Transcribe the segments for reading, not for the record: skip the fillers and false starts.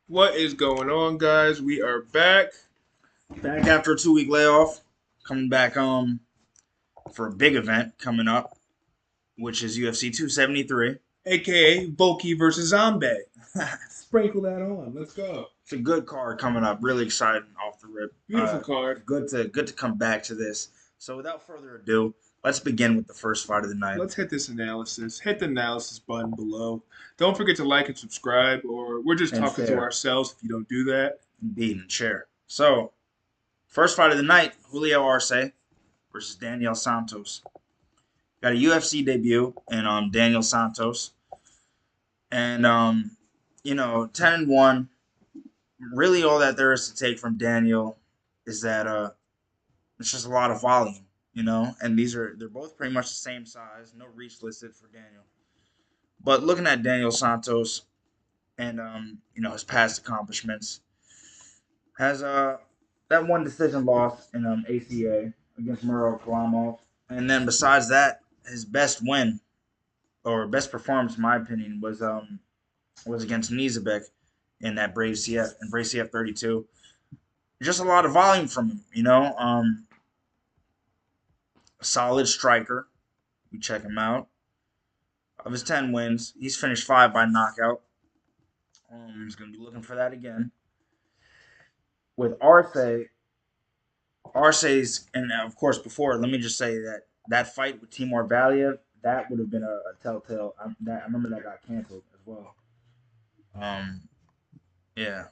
What is going on, guys? We are back. Back after a 2 week layoff, coming back for a big event coming up, which is UFC 273. AKA Volky versus Zombie. Sprinkle that on. Let's go. It's a good card coming up. Really exciting off the rip. Beautiful card. Good to come back to this. So without further ado, let's begin with the first fight of the night. Let's hit this analysis. Hit the analysis button below. Don't forget to like and subscribe, or we're just And talking to share. ourselves if you don't do that. Indeed, and share. So, first fight of the night, Julio Arce versus Daniel Santos. Got a UFC debut in Daniel Santos. And 10-1. Really all that there is to take from Daniel is that it's just a lot of volume, and they're both pretty much the same size. No reach listed for Daniel. But looking at Daniel Santos and his past accomplishments, has that one decision loss in ACA against Muro Kalamov. And then besides that, his best win or best performance in my opinion was against Nizabek in that Brave CF 32. Just a lot of volume from him, a solid striker. We check him out. Of his 10 wins, he's finished 5 by knockout. He's going to be looking for that again. With Arce's, and of course before, let me just say that fight with Timur Valiev, that would have been a telltale. I remember that got canceled as well. Um, yeah.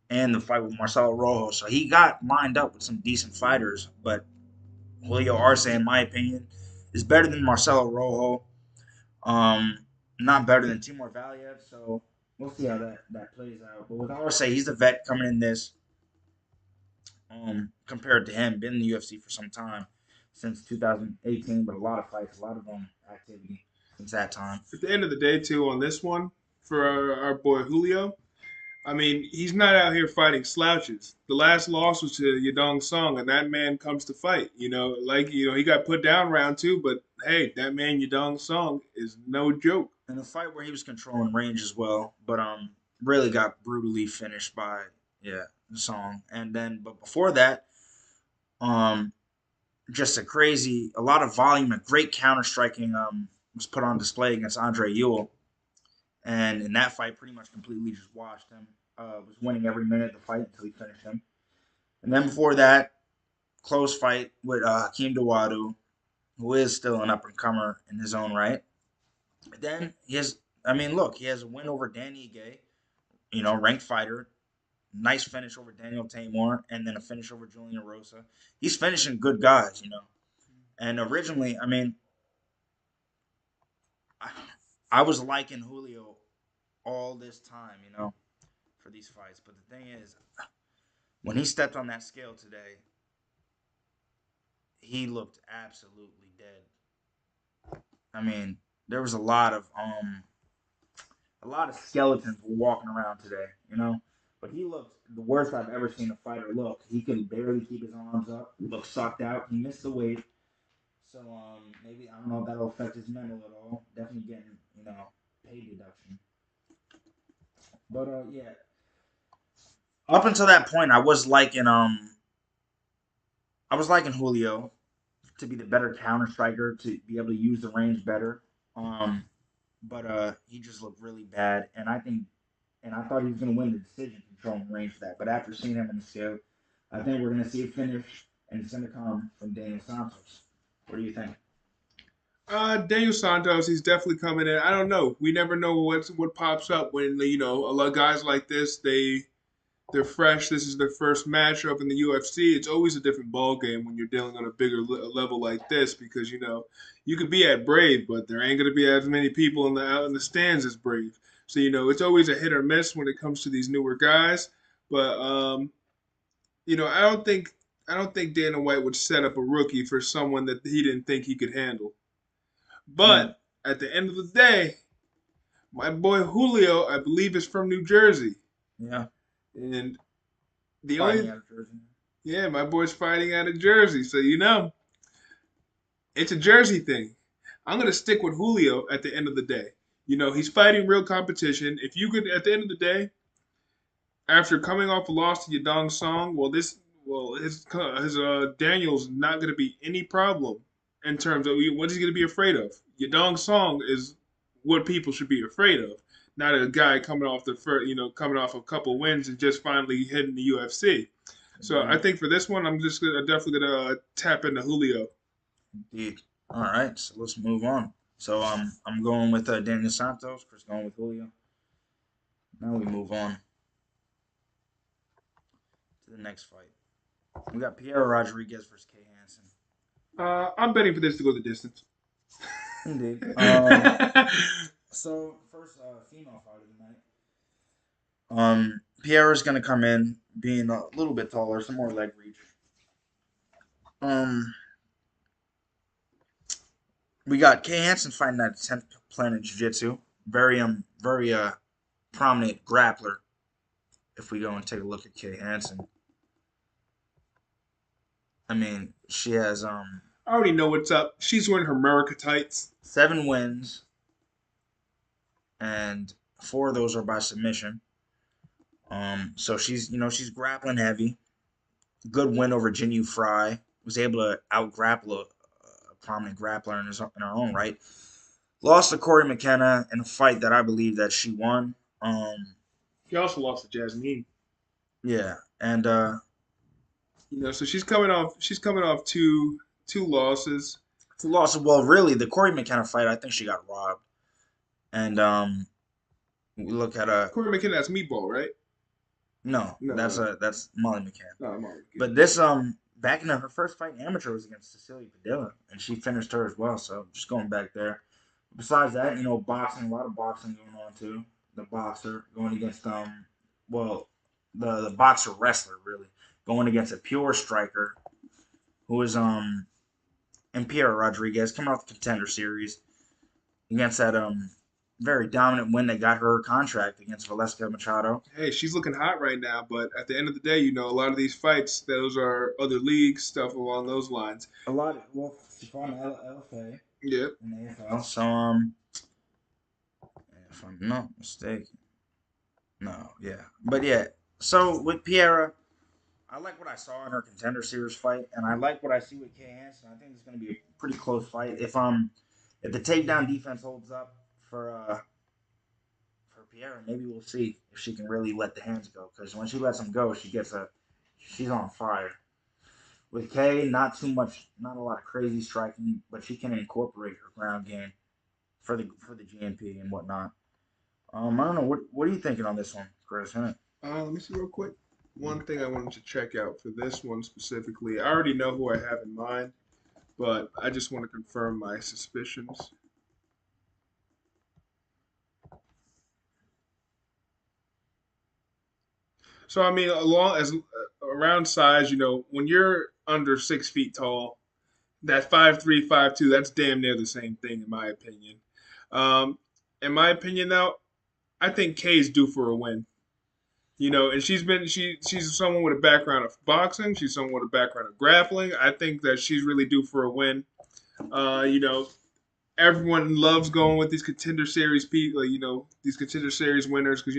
And the fight with Marcelo Rojo. So he got lined up with some decent fighters, but Julio Arce, in my opinion, is better than Marcelo Rojo. Um, Not better than Timur Valiev. So we'll see how that plays out. But with Arce, he's the vet coming in this. Compared to him, been in the UFC for some time, since 2018, but a lot of fights, a lot of activity since that time. At the end of the day, too, on this one, for our boy Julio, I mean, he's not out here fighting slouches. The last loss was to Yadong Song, and that man comes to fight. He got put down round two, but hey, that man Yadong Song is no joke. In a fight where he was controlling range as well, but really got brutally finished by the Song. And then, but before that, um, just a lot of volume, a great counter striking was put on display against Andre Ewell, and in that fight, pretty much completely just washed him. Was winning every minute of the fight until he finished him. And then before that, close fight with Hakeem Dawadu, who is still an up and comer in his own right. But then he has a win over Danny Gay, ranked fighter. Nice finish over Daniel Tamor, and then a finish over Julian Rosa. He's finishing good guys. And originally, I was liking Julio all this time, for these fights. But the thing is, when he stepped on that scale today, he looked absolutely dead. There was a lot of skeletons walking around today. But he looked the worst I've ever seen a fighter look. He could barely keep his arms up. Looked sucked out. He missed the weight. So maybe I don't know if that'll affect his mental at all. Definitely getting pay deduction. But yeah, up until that point, I was liking Julio to be the better counter striker, to be able to use the range better. Um, but he just looked really bad, and I thought he was going to win the decision controlling range for that. But after seeing him on the scale, I think we're going to see a finish, and it's going to come from Daniel Santos. What do you think? Daniel Santos, he's definitely coming in. I don't know. We never know what pops up when a lot of guys like this they're fresh. This is their first matchup in the UFC. It's always a different ball game when you're dealing on a bigger level like this because you could be at Brave, but there ain't gonna be as many people out in the stands as Brave. So it's always a hit or miss when it comes to these newer guys. But I don't think Dana White would set up a rookie for someone that he didn't think he could handle. Mm, But at the end of the day, my boy Julio, I believe, is from New Jersey, yeah, and the fighting only out of Jersey. yeah, my boy's fighting out of Jersey, so it's a Jersey thing. I'm gonna stick with Julio at the end of the day. He's fighting real competition. If you could, at the end of the day, after coming off a loss to Yadong Song, his Daniel's not going to be any problem in terms of what he's going to be afraid of. Yadong Song is what people should be afraid of, not a guy coming off coming off a couple wins and just finally hitting the UFC. So I Indeed. think for this one, definitely gonna tap into Julio. Indeed. All right, so let's move on. So I'm going with Daniel Santos. Chris going with Julio. Now we move on to the next fight. We got Pierre Rodriguez versus Kay Hanson. I'm betting for this to go the distance. Indeed. So first female fight of the night. Pierre is gonna come in being a little bit taller, some more leg reach. Um, we got Kay Hanson fighting at 10th Planet Jiu Jitsu. Very prominent grappler. If we go and take a look at Kay Hanson, I mean, she has I already know what's up. She's wearing her America tights. 7 wins, and 4 of those are by submission. So she's grappling heavy. Good win over Jinyu Fry. Was able to out grapple a prominent grappler in her own right. Lost to Corey McKenna in a fight that I believe that she won. She also lost to Jasmine. Yeah, and So she's coming off two losses. lost. Well, really, the Corey McKenna fight, I think she got robbed. And we look at Corey McKinnon, that's Meatball, right? no, No, that's Molly McCann. no, I'm already But this back in her first fight in amateur was against Cecilia Padilla, and she finished her as well. So just going back there. Besides that, boxing, a lot of boxing going on too. The boxer going against the boxer wrestler really going against a pure striker who is and Pierre Rodriguez coming off the Contender Series against that very dominant win that got her contract against Valeska Machado. Hey, she's looking hot right now, but at the end of the day, a lot of these fights, those are other leagues, stuff along those lines. A lot of, well, she fought in LFA Yep. in the AFL. So if I'm not mistaken, no, yeah, but yeah. So with Pierre, I like what I saw in her Contender Series fight, and I like what I see with Kay Hanson. I think it's going to be a pretty close fight. If the takedown defense holds up for Pierre, maybe we'll see if she can really let the hands go. Because when she lets them go, she's on fire. With Kay, not too much, not a lot of crazy striking, but she can incorporate her ground game for the GMP and whatnot. I don't know. What are you thinking on this one, Chris? Let me see real quick. One thing I wanted to check out for this one specifically. I already know who I have in mind, but I just want to confirm my suspicions. So I mean, along as around size, when you're under 6 feet tall, that 5'3", 5'2", that's damn near the same thing in my opinion. Um, in my opinion, though, I think Kay's due for a win. And she's someone with a background of boxing. She's someone with a background of grappling. I think that she's really due for a win. Uh, you know, Everyone loves going with these contender series people. These contender series winners because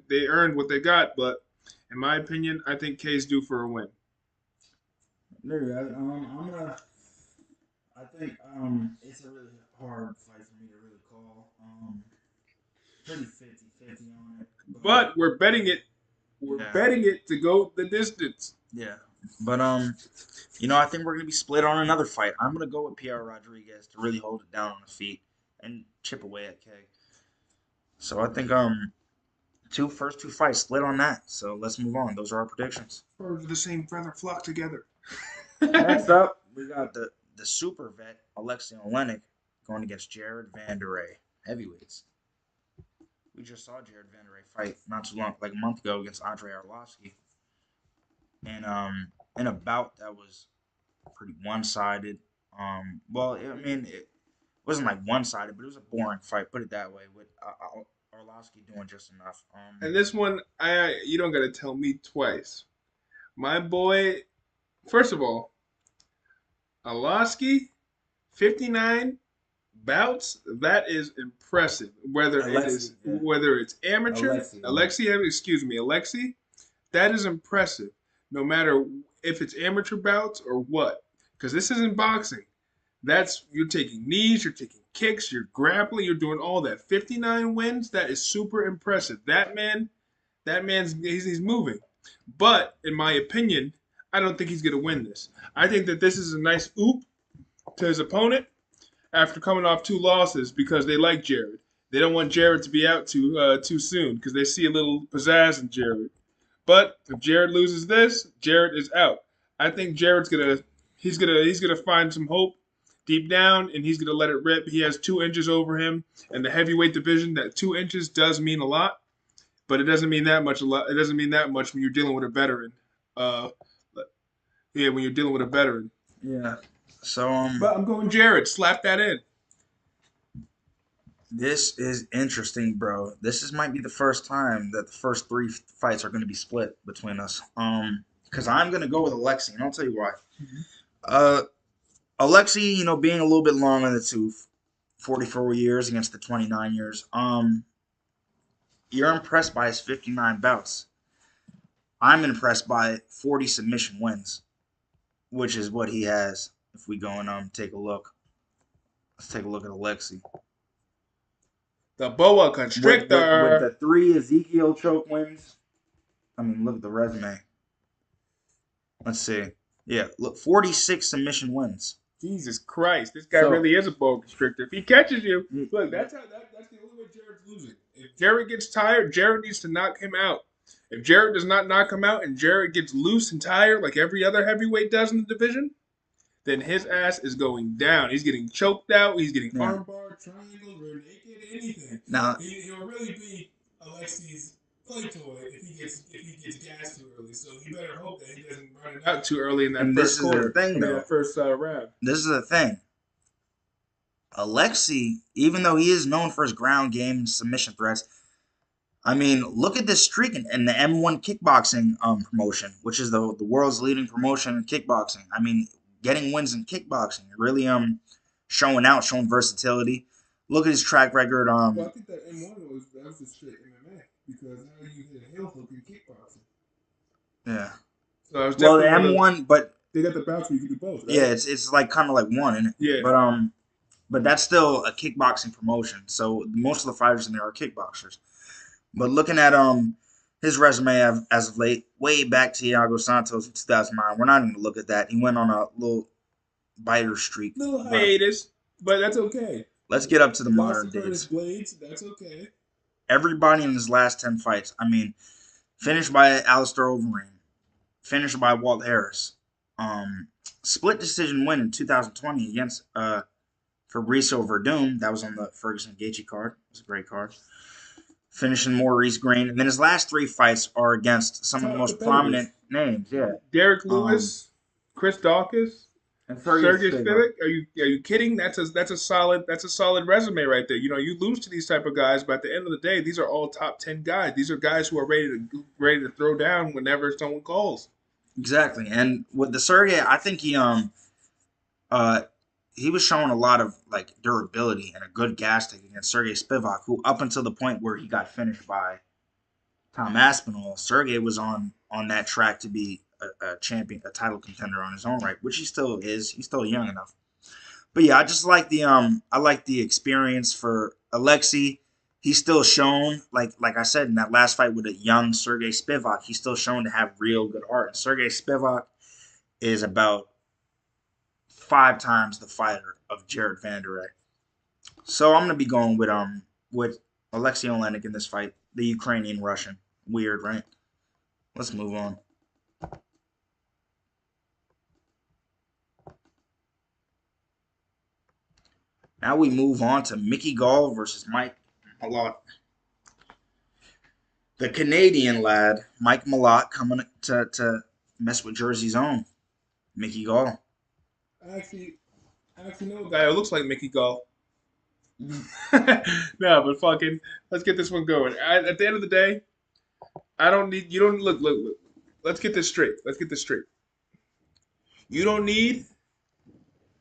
they earned what they got. But in my opinion, I think Kay's due for a win. Maybe I think it's a really hard fight for me to really call. Pretty 50-50 on it. But we're betting it. We're Yeah. betting it to go the distance. Yeah. But I think we're gonna be split on another fight. I'm gonna go with Pierre Rodriguez to really hold it down on the feet and chip away at Kay. So I think first two fights split on that. So let's move on. Those are our predictions. Birds of the same feather flock together. Next up, we got the super vet Alexia Olenek going against Jared Vanderay, heavyweights. We just saw Jared Vanderay fight not too long, like a month ago, against Andre Arlovsky, and in a bout that was pretty one-sided. It wasn't like one-sided, but it was a boring fight. Put it that way, with Arlovsky doing just enough. And this one, you don't got to tell me twice. My boy, first of all, Alosky, 59 bouts. That is impressive. Whether Alexi, yeah. whether it's amateur, Alexi, yeah. Alexi, excuse me, Alexi, That is impressive, no matter if it's amateur bouts or what. Because this isn't boxing. That's you're taking knees, you're taking kicks, you're grappling, you're doing all that. 59 wins. That is super impressive. That man's he's moving. But in my opinion, I don't think he's gonna win this. I think that this is a nice oop to his opponent after coming off two losses because they like Jared. They don't want Jared to be out too soon because they see a little pizzazz in Jared. But if Jared loses this, Jared is out. I think Jared's gonna he's gonna find some hope deep down and he's gonna let it rip. He has 2 inches over him in the heavyweight division. That 2 inches does mean a lot, but it doesn't mean that much a lot. It doesn't mean that much when you're dealing with a veteran. Uh, yeah, when you're dealing with a veteran. Yeah. So But I'm going Jared. Slap that in. this is interesting, bro. Might be the first time that the first three fights are going to be split between us. Because I'm going to go with Alexi, and I'll tell you why. Uh, Alexi, being a little bit long in the tooth, 44 years against the 29 years. You're impressed by his 59 bouts. I'm impressed by 40 submission wins, which is what he has. If we go and take a look, let's take a look at Alexi. The boa With constrictor. the 3 Ezekiel choke wins. I mean, look at the resume. Let's see. Yeah, look, 46 submission wins. Jesus Christ, this guy So, really is a boa constrictor. If he catches you, look, that's the only way Jared's losing. If Jared gets tired, Jared needs to knock him out. If Jared does not knock him out and Jared gets loose and tired like every other heavyweight does in the division, then his ass is going down. He's getting choked out. He's getting yeah. armbar, triangle, rear naked, anything. Now, He'll really be Alexi's play toy if he gets gassed too early. So he better hope that he doesn't run it out too early in that and this first is the quarter. thing, though. That first round. This is the thing. Alexi, even though he is known for his ground game submission threats, I mean, look at this streak in the M1 kickboxing promotion, which is the world's leading promotion in kickboxing. I mean, getting wins in kickboxing, really showing out, showing versatility. Look at his track record. Well, I think that M1 was the straight MMA because now you hit a heel hook in kickboxing. Yeah. So I was Well, the definitely M1, but they got the bouts where you can do both. Right? yeah, it's like kind of like one, isn't it? Yeah. But that's still a kickboxing promotion. So most of the fighters in there are kickboxers. But looking at his resume as of late, way back to Thiago Santos in 2009, we're not even gonna look at that. He went on a little biter streak. Little hiatus, but that's okay. Let's get up to the He modern lost to Curtis days. Blades. That's okay. Everybody in his last 10 fights, I mean, finished by Alistair Overeem, finished by Walt Harris, split decision win in 2020 against Fabricio Verdum. That was on the Ferguson Gaethje card. It was a great card. Finishing Maurice Green. And then his last 3 fights are against some of the most prominent names. Yeah. Derek Lewis, Chris Dawkins, and Sergey Spivak. Are you kidding? That's a solid resume right there. You lose to these type of guys, but at the end of the day, these are all top 10 guys. These are guys who are ready to throw down whenever someone calls. Exactly. And with the Sergey, I think he was showing a lot of like durability and a good gas tank against Sergey Spivak, who up until the point where he got finished by Tom Aspinall, Sergey was on that track to be a champion, a title contender on his own right, which he still is. He's still young enough. But yeah, I just like the experience for Alexi. He's still shown, like I said in that last fight with a young Sergey Spivak, he's still shown to have real good heart. And Sergey Spivak is about 5 times the fighter of Jared Vanderay. So I'm gonna be going with Alexei Olenek in this fight, the Ukrainian Russian. Weird, right? Let's move on. Now we move on to Mickey Gall versus Mike Malott. The Canadian lad, Mike Malott, coming to mess with Jersey's own Mickey Gall. I actually know a guy who looks like Mickey Gall. No, but fucking, let's get this one going. At the end of the day, you don't look. Let's get this straight. You don't need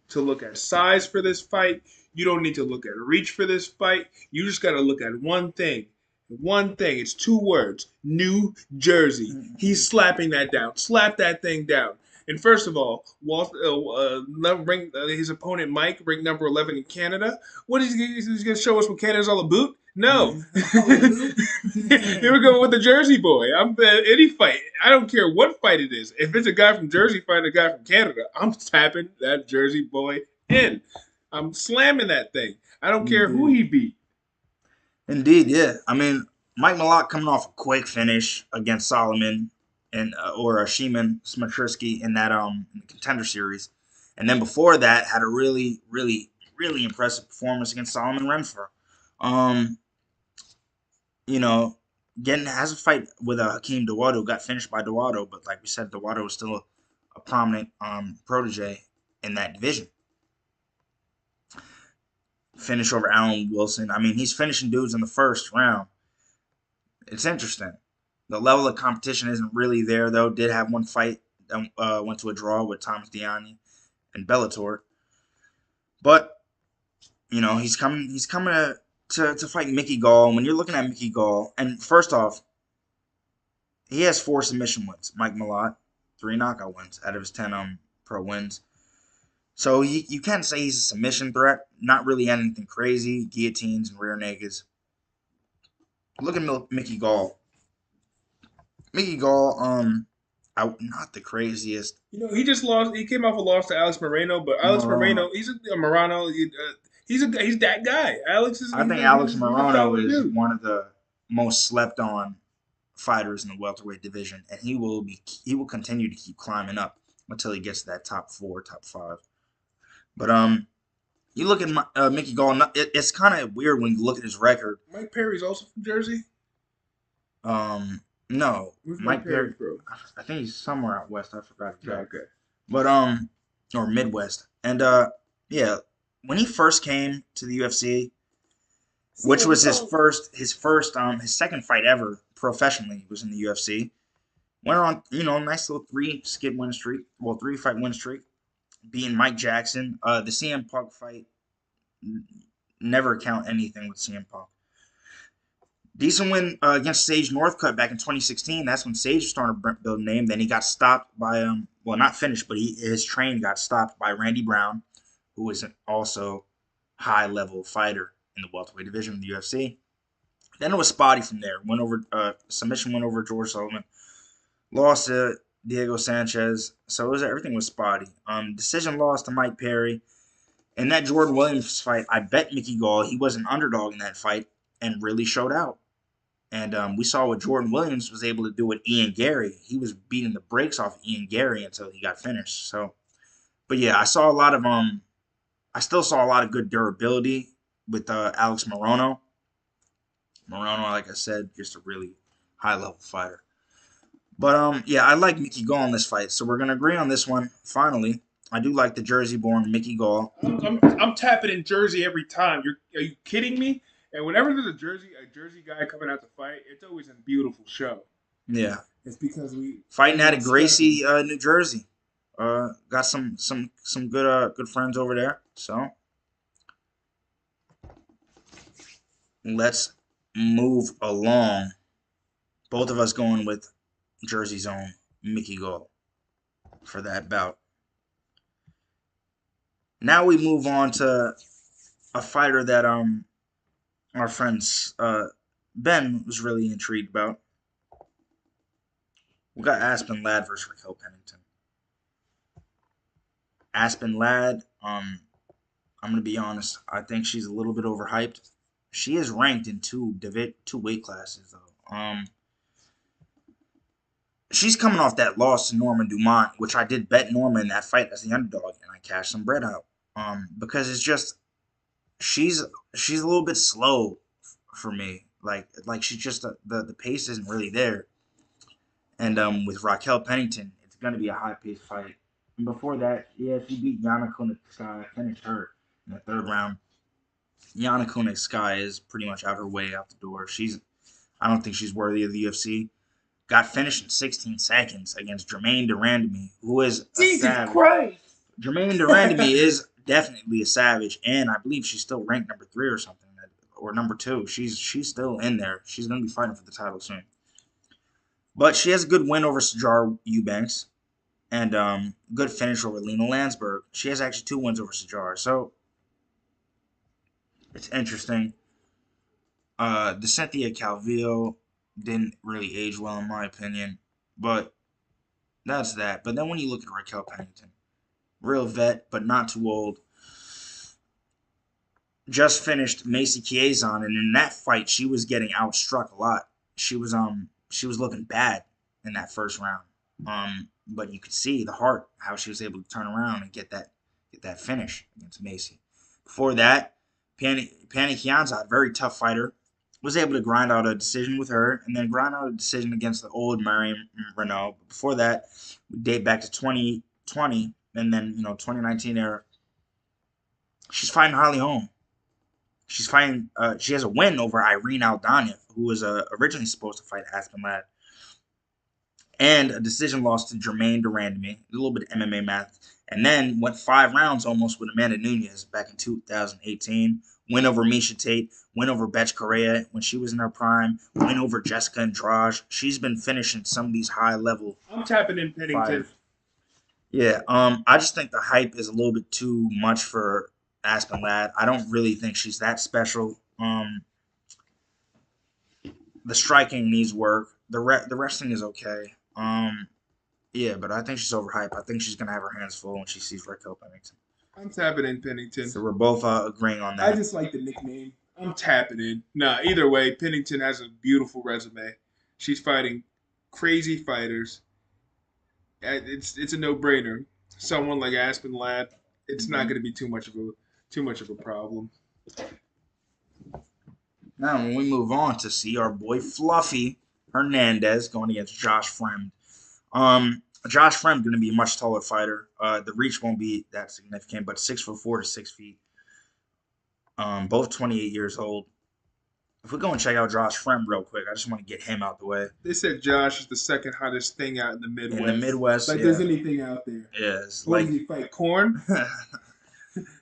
to look at size for this fight. You don't need to look at reach for this fight. You just got to look at one thing, One thing. It's two words. New Jersey. He's slapping that down. Slap that thing down. And first of all, his opponent Mike, ranked number 11 in Canada. What is he going to show us what Canada's all about? No. Here we go with the Jersey boy. I'm any fight. I don't care what fight it is. If it's a guy from Jersey fighting a guy from Canada, I'm tapping that Jersey boy in. I'm slamming that thing. I don't care who Indeed. he beat. Indeed, yeah. I mean, Mike Malott coming off a quick finish against Solomon and or Shimon Smatrski in that in the contender series, and then before that had a really impressive performance against Solomon Renfer. Um, you know, getting has a fight with Hakeem Dawado, got finished by Dawado, but like we said, Dawado was still a prominent protege in that division. Finish over Allen Wilson. I mean, he's finishing dudes in the first round. It's interesting. The level of competition isn't really there, though. Did have one fight that went to a draw with Thomas Diani and Bellator, but he's coming. He's coming to fight Mickey Gall. And when you're looking at Mickey Gall, and first off, he has 4 submission wins. Mike Malott, 3 knockout wins out of his 10 pro wins. So you can't say he's a submission threat. Not really anything crazy. Guillotines and rear nakeds. Look at Mickey Gall. Mickey Gall, not the craziest. He just lost. He came off a loss to Alex Moreno, but Alex Moreno, Morano. he's a Morano. He's that guy. Alex is. I think Alex Morano is one of the most slept on fighters in the welterweight division, and he will continue to keep climbing up until he gets to that top 4, top 5. But you look at Mickey Gall. It's kind of weird when you look at his record. Mike Perry's also from Jersey. No, Where's Mike Perry. bro? I think he's somewhere out west. I forgot exactly. Okay. But or Midwest, and yeah, when he first came to the UFC, which was his second fight ever professionally was in the UFC. Went on, nice little 3-fight win streak, beating Mike Jackson. The CM Punk fight, never count anything with CM Punk. Decent win against Sage Northcutt back in 2016. That's when Sage started to build a name. Then he got stopped by not finished, but his train got stopped by Randy Brown, who is also high level fighter in the welterweight division of the UFC. Then it was spotty from there. Submission went over George Sullivan, lost to Diego Sanchez. So everything was spotty. Decision loss to Mike Perry. In that Jordan Williams fight, I bet Mickey Gall, he was an underdog in that fight and really showed out. And we saw what Jordan Williams was able to do with Ian Gary. He was beating the brakes off Ian Gary until he got finished. So, but yeah, I still saw a lot of good durability with Alex Morono. Morono, like I said, just a really high level fighter. But yeah, I like Mickey Gall in this fight, so we're gonna agree on this one. Finally, I do like the Jersey-born Mickey Gall. I'm tapping in Jersey every time. Are you kidding me? And whenever there's a Jersey guy coming out to fight, it's always a beautiful show. Yeah, it's because we fighting out of Gracie, New Jersey. Got some good friends over there. So let's move along. Both of us going with Jersey's own Mickey Gall for that bout. Now we move on to a fighter that our friends Ben was really intrigued about. We got Aspen Ladd versus Raquel Pennington. Aspen Ladd, I'm gonna be honest. I think she's a little bit overhyped. She is ranked in two weight classes though. She's coming off that loss to Norma Dumont, which I did bet Norma in that fight as the underdog, and I cashed some bread out. Because it's just she's a little bit slow for me. Like she's just the pace isn't really there. And with Raquel Pennington, it's gonna be a high paced fight. And before that, yeah, she beat Yana Kunitskaya, finished her in the 3rd round. Yana Kunitskaya is pretty much out her way out the door. I don't think she's worthy of the UFC. Got finished in 16 seconds against Jermaine Durandamy, who is a savage. Christ! Jermaine Durandamy is definitely a savage, and I believe she's still ranked number 3 or something or number two. She's still in there. She's gonna be fighting for the title soon. But she has a good win over Sajar Eubanks and good finish over Lena Landsberg. She has actually two wins over Sajar, so it's interesting. The Cynthia Calvillo didn't really age well in my opinion, but that's that. But then when you look at Raquel Pennington, real vet, but not too old, just finished Macy Chiasson, and in that fight, she was getting outstruck a lot. She was looking bad in that first round. But you could see the heart, how she was able to turn around and get that finish against Macy. Before that, Pani Chiasson, a very tough fighter, was able to grind out a decision with her, and then grind out a decision against the old Marion Renault. Before that, we date back to 2020, and then 2019 era. She's fighting Holly Holm. She's fighting. She has a win over Irene Aldana, who was originally supposed to fight Aspen Ladd, and a decision loss to Jermaine Durandamy. A little bit of MMA math, and then went 5 rounds almost with Amanda Nunes back in 2018. Win over Misha Tate. Win over Betch Correa when she was in her prime. Win over Jessica Andrade. She's been finishing some of these high level. I'm tapping in Pennington. Yeah. I just think the hype is a little bit too much for Aspen Ladd. I don't really think she's that special. The striking needs work. The wrestling is okay. Yeah, but I think she's overhyped. I think she's gonna have her hands full when she sees Raquel Pennington. I'm tapping in Pennington. So we're both agreeing on that. I just like the nickname. I'm tapping in. Nah, either way, Pennington has a beautiful resume. She's fighting crazy fighters. It's a no-brainer. Someone like Aspen Ladd, it's not going to be too much of a problem. Now, when we move on to see our boy Fluffy Hernandez going against Josh Fremd. Josh Fremd going to be a much taller fighter. The reach won't be that significant, but 6'4" to 6 feet. Both 28 years old. If we go and check out Josh Fremd real quick, I just want to get him out the way. They said Josh is the second hottest thing out in the Midwest. In the Midwest, like there's anything out there. Yeah, it's what does he fight? Corn?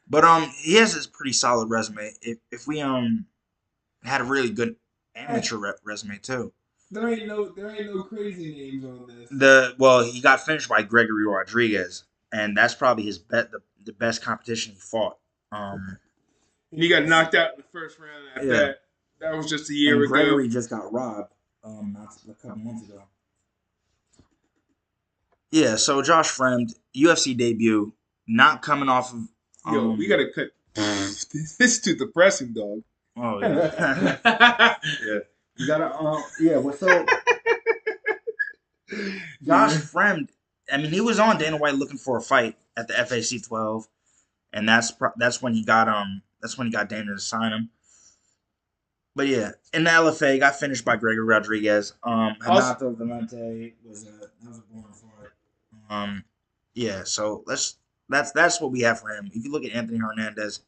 But he has this pretty solid resume. If we had a really good amateur resume too. There ain't no crazy names on this. He got finished by Gregory Rodriguez, and that's probably his the best competition he fought. And he got knocked out in the first round after that. That was just a year ago. Gregory just got robbed not a couple months ago. Yeah, so Josh Fremd, UFC debut, not coming off of. Yo, we gotta cut. This is too depressing, dog. Oh yeah. Yeah. You gotta what's up? Josh Fremd, I mean, he was on Dana White looking for a fight at the FAC 12, and that's when he got Dana to sign him. But yeah, in the LFA, he got finished by Gregory Rodriguez. Renato Valente was a boring fight. Yeah, so that's what we have for him. If you look at Anthony Hernandez,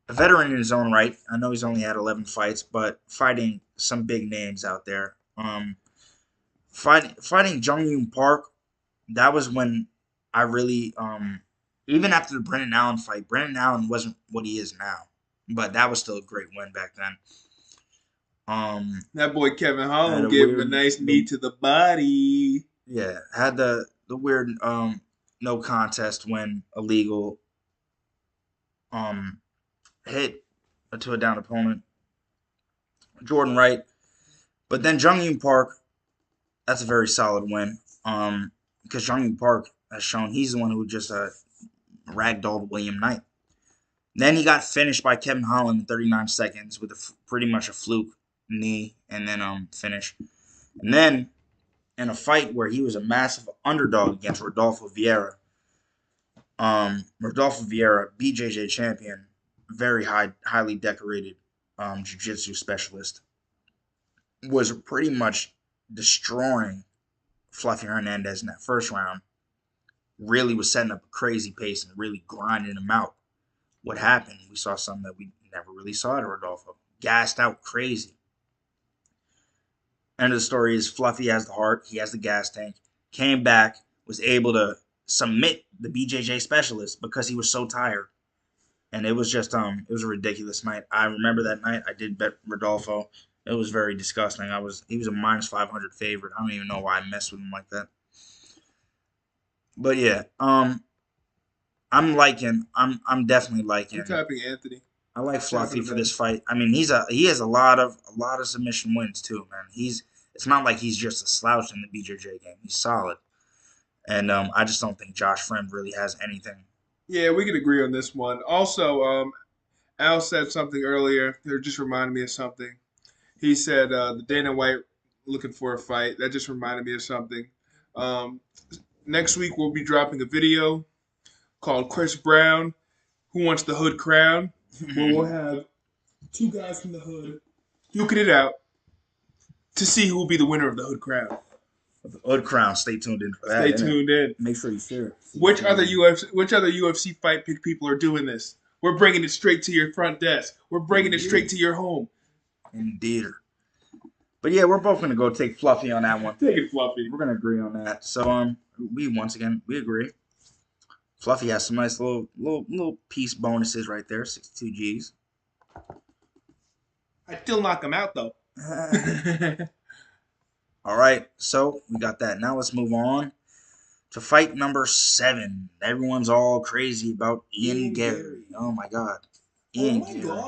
a veteran in his own right. I know he's only had 11 fights, but fighting some big names out there. Fighting Jung Yoon Park, that was when I really, even after the Brendan Allen fight, Brendan Allen wasn't what he is now, but that was still a great win back then. That boy Kevin Holland gave him a nice knee to the body. Yeah, had the weird no contest win, illegal hit to a down opponent, Jordan Wright. But then Jung Yoon Park, that's a very solid win. Because Jung Yoon Park has shown he's the one who just ragdolled William Knight. Then he got finished by Kevin Holland in 39 seconds with pretty much a fluke knee, and then finish. And then in a fight where he was a massive underdog against Rodolfo Vieira. Rodolfo Vieira, BJJ champion, very highly decorated jiu-jitsu specialist, was pretty much destroying Fluffy Hernandez in that first round. Really was setting up a crazy pace and really grinding him out. What happened? We saw something that we never really saw at Rodolfo. Gassed out crazy. End of the story is Fluffy has the heart. He has the gas tank. Came back, was able to submit the BJJ specialist because he was so tired. and it was a ridiculous night. I remember that night. I did bet Rodolfo. It was very disgusting. He was a minus 500 favorite. I don't even know why I messed with him like that. But yeah, I'm definitely I'm liking. tapping Anthony. I like Tapping Fluffy him for this in. fight. I mean, he has a lot of submission wins too, man. It's not like he's just a slouch in the BJJ game. He's solid, and I just don't think Josh Friend really has anything. Yeah, we could agree on this one. Also, Al said something earlier. It just reminded me of something. He said the Dana White looking for a fight. That just reminded me of something. Um, Next week we'll be dropping a video called Chris Brown, Who Wants the Hood Crown, where we'll have two guys from the hood duking it out to see who will be the winner of the hood crown. Hood Crown. Stay tuned in for that. Stay Innit? tuned in. Make sure you share it. Which other UFC fight pick people are doing this? We're bringing it straight to your front desk. We're bringing it straight to your home. Indeed. But yeah, we're both gonna go take Fluffy on that one. Take it, Fluffy. We're gonna agree on that. So we once again we agree. Fluffy has some nice little piece bonuses right there. 62 G's. I still knock him out though. All right, so we got that. Now let's move on to fight number 7. Everyone's all crazy about Ian Gary. Oh my God, Ian Gary.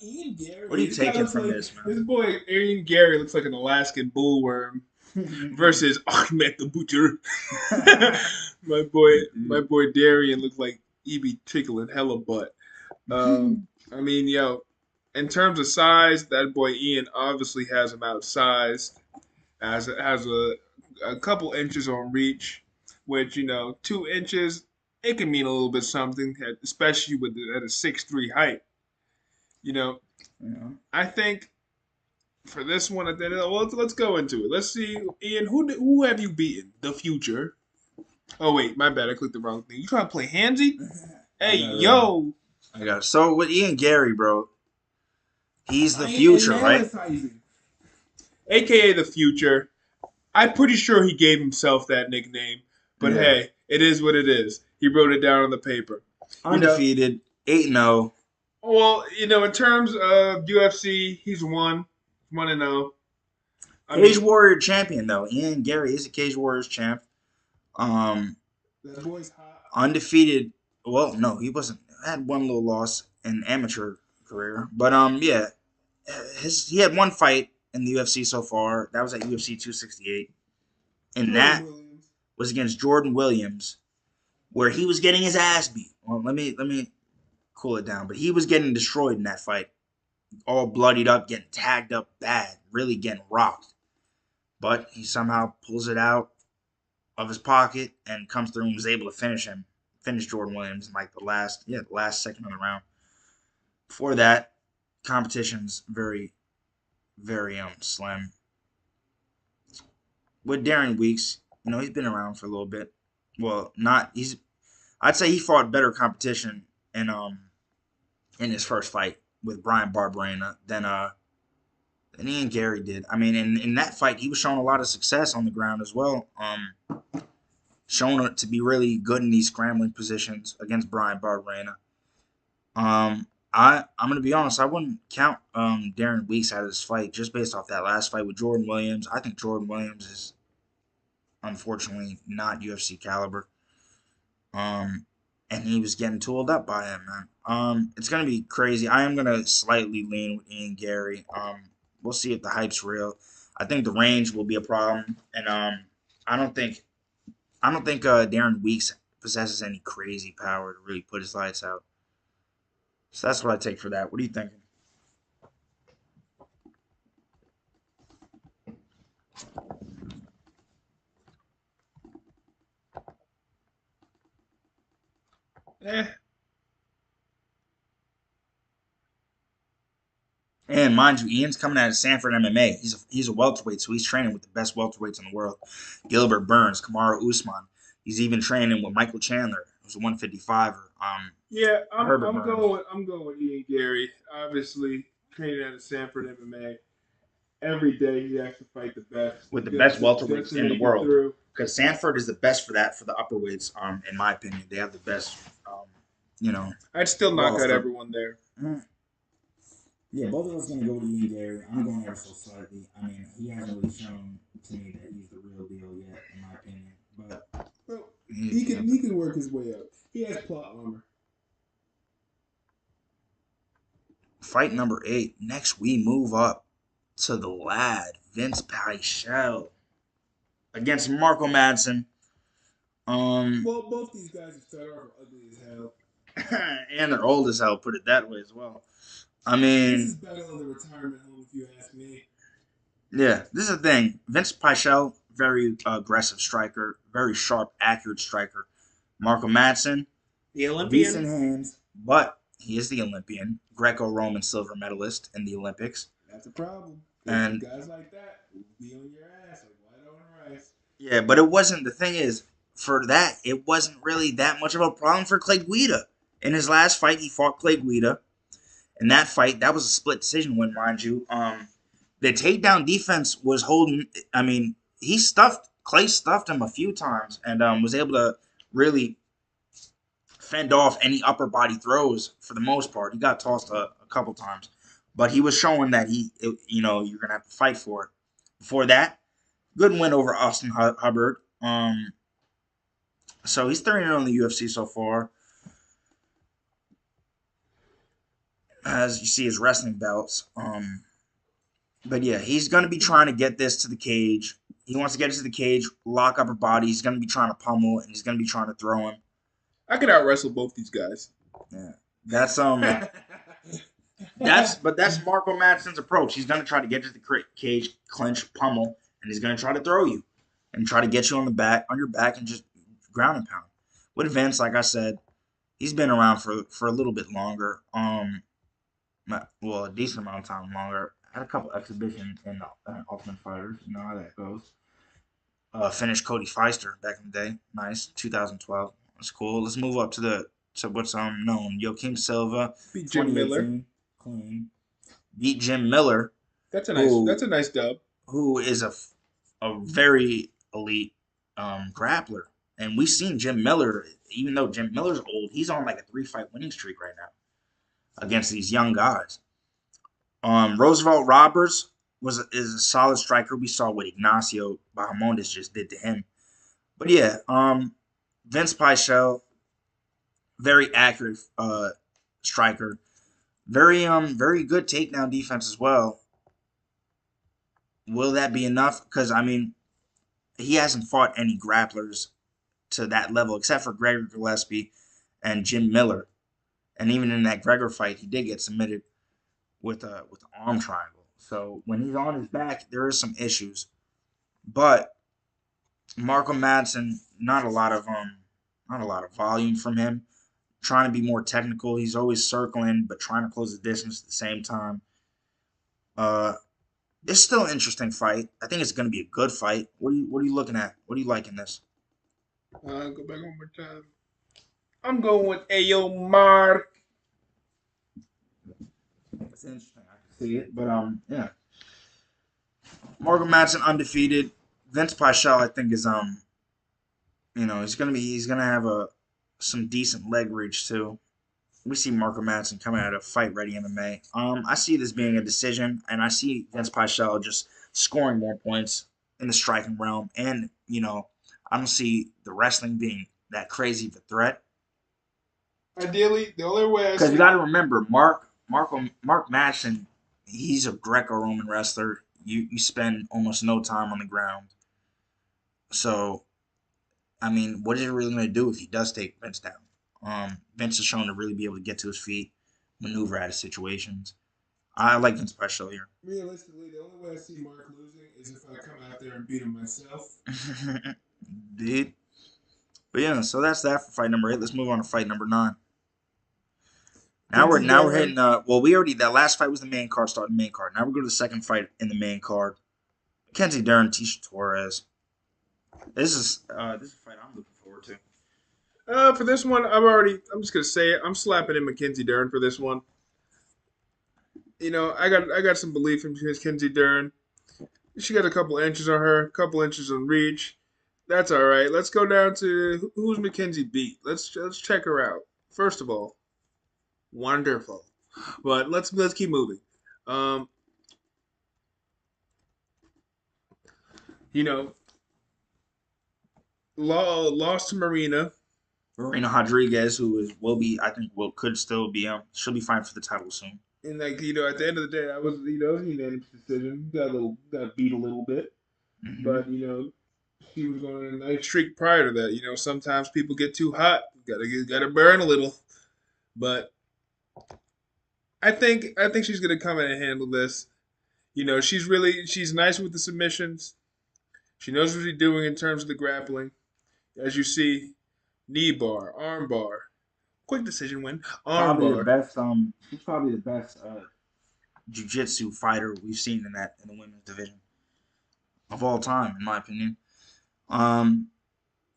Ian Gary. What are you taking from this, man? This boy Ian Gary looks like an Alaskan bullworm versus Ahmed the Butcher. My boy Darian looks like he be tickling hella butt. I mean, in terms of size, that boy Ian obviously has him outsized. Has a couple inches on reach, which 2 inches it can mean a little bit something, especially at a 6'3" height. You know, Yeah. I think for this one, let's go into it. Let's see, Ian, who have you beaten? The Future. Oh wait, my bad, I clicked the wrong thing. You trying to play handsy? Hey, yo. I got it. So with Ian Gary, bro, he's the future, right? AKA the Future. I'm pretty sure he gave himself that nickname, but Yeah. hey, it is what it is. He wrote it down on the paper. Undefeated, 8-0. Well, in terms of UFC, he's 1-0. Cage Warrior champion though. Ian Gary is a Cage Warriors champ. That boy's hot. Undefeated. Well, no, he wasn't. Had one little loss in amateur career, but yeah, he had one fight in the UFC so far. That was at UFC 268, and that was against Jordan Williams, where he was getting his ass beat. Well, let me cool it down, but he was getting destroyed in that fight, all bloodied up, getting tagged up bad, really getting rocked. But he somehow pulls it out of his pocket and comes through and was able to finish Jordan Williams in like the last second of the round. Before that, competition's very, very slim. With Darren Weeks, he's been around for a little bit. Well, not he's. I'd say he fought better competition in his first fight with Brian Barberena than Ian Gary did. I mean, in that fight, he was showing a lot of success on the ground as well. Shown to be really good in these scrambling positions against Brian Barberena. I'm gonna be honest. I wouldn't count Darren Weeks out of this fight just based off that last fight with Jordan Williams. I think Jordan Williams is unfortunately not UFC caliber. And he was getting tooled up by him, man. It's gonna be crazy. I am gonna slightly lean with Ian Gary. We'll see if the hype's real. I think the range will be a problem, and I don't think Darren Weeks possesses any crazy power to really put his lights out. So that's what I take for that. What are you thinking? Eh. And mind you, Ian's coming out of Sanford MMA. He's a welterweight, so he's training with the best welterweights in the world. Gilbert Burns, Kamaru Usman. He's even training with Michael Chandler, who's a 155er. Yeah, Herbert I'm Burns. going with Ian Gary. Obviously, training at Sanford MMA. Every day he has to fight the best. With the best welterweights in the world. Through. Because Sanford is the best for that for the upper weights. In my opinion, they have the best you know, I'd still knock out roster. everyone there. Mm, Yeah, both of us gonna go with Ian Gary. I'm going ever so slightly. I mean, he hasn't really shown to me that he's the real deal yet, in my opinion. But Well, he, yeah. he can work his way up. He has plot armor. Fight number 8. Next, we move up to the lad Vince Pichel against Marco Madsen. Um, Well, both these guys have started off ugly as hell. and they're old as hell. Put it that way as well. I This is mean, battle of the retirement home, if you ask me. yeah, this is the thing. Vince Pichel, very aggressive striker, very sharp, accurate striker. Marco Madsen, The decent Olympian. hands, but he is the Olympian, Greco-Roman silver medalist in the Olympics. That's a problem. Because And guys like that will be on your ass like white on rice. yeah, but it wasn't. The thing is, for that, it wasn't really that much of a problem for Clay Guida. In his last fight, he fought Clay Guida. In that fight, that was a split decision win, mind you. The takedown defense was holding. I mean, Clay stuffed him a few times and was able to really fend off any upper body throws for the most part. He got tossed a couple times, but he was showing that you're gonna have to fight for it. Before that, good win over Austin Hubbard. So he's 3-0 in the UFC so far. As you see his wrestling belts. But yeah, he's gonna be trying to get this to the cage. He wants to get it to the cage, lock upper body. He's gonna be trying to pummel, and he's gonna be trying to throw him. I could out wrestle both these guys. Yeah, that's that's Marco Madsen's approach. He's gonna try to get to the cage, clinch, pummel, and he's gonna try to throw you and try to get you on your back, and just ground and pound. With Vince, like I said, he's been around for a little bit longer. Well, a decent amount of time longer. Had a couple exhibitions in Ultimate Fighters. You know how that goes. Finished Cody Feister back in the day. Nice, 2012. That's cool. Let's move up to what's known. Joaquim Silva, Beat Jim Miller. 2018, clean. Beat Jim Miller, That's who a nice dub. who is a very elite grappler. And we've seen Jim Miller, even though Jim Miller's old, he's on like a 3-fight winning streak right now against these young guys. Roosevelt Roberts is a solid striker. We saw what Ignacio Bahamondes just did to him. But yeah, Vince Pichel, very accurate striker. Very good takedown defense as well. Will that be enough? Because I mean, he hasn't fought any grapplers to that level except for Gregor Gillespie and Jim Miller. And even in that Gregor fight, he did get submitted with an arm triangle. So when he's on his back, there is some issues. But Marco Madsen, not a lot of volume from him. Trying to be more technical. He's always circling, but trying to close the distance at the same time. Uh, it's still an interesting fight. I think it's going to be a good fight. What are you looking at? What do you like in this? Go back one more time. I'm going with Ayo Mark. It's interesting. I can see it, but yeah. Morgan Madsen undefeated. Vince Pichel, I think, is he's gonna have some decent leg reach too. We see Marco Madsen coming out of fight ready MMA. I see this being a decision, and I see Vince Pichel just scoring more points in the striking realm, and I don't see the wrestling being that crazy of a threat. Ideally, the only way I Because you see got to remember, Mark Madsen, he's a Greco-Roman wrestler. You spend almost no time on the ground. So, I mean, what is he really going to do if he does take Vince down? Vince is shown to really be able to get to his feet, maneuver out of situations. I like Vince Special here. realistically, the only way I see Mark losing is if I come out there and beat him myself. Dude. But yeah, so that's that for fight number 8. Let's move on to fight number 9. Now we're hitting that last fight was the main card, starting the main card. Now we go to the second fight in the main card. Mackenzie Dern, Tisha Torres. This is a fight I'm looking forward to. For this one, I'm just gonna say it. I'm slapping in Mackenzie Dern for this one. I got some belief in Mackenzie Dern. She got a couple inches on her, a couple inches on reach. That's all right. Let's go down to who's Mackenzie beat. Let's check her out. First of all, wonderful. But let's keep moving. Um, you know, lost to Marina, Marina Rodriguez, who is will be, I think, will could still be, she'll be fine for the title soon. and like at the end of the day, I was it was a unanimous decision. Got beat a little bit, Hmm. but she was going on a nice streak prior to that. Sometimes people get too hot, gotta burn a little. But I think she's gonna come in and handle this. She's nice with the submissions. She knows what she's doing in terms of the grappling. As you see, knee bar, arm bar, quick decision win, arm Probably the bar. best. She's probably the best jiu-jitsu fighter we've seen in the women's division of all time, in my opinion. Um,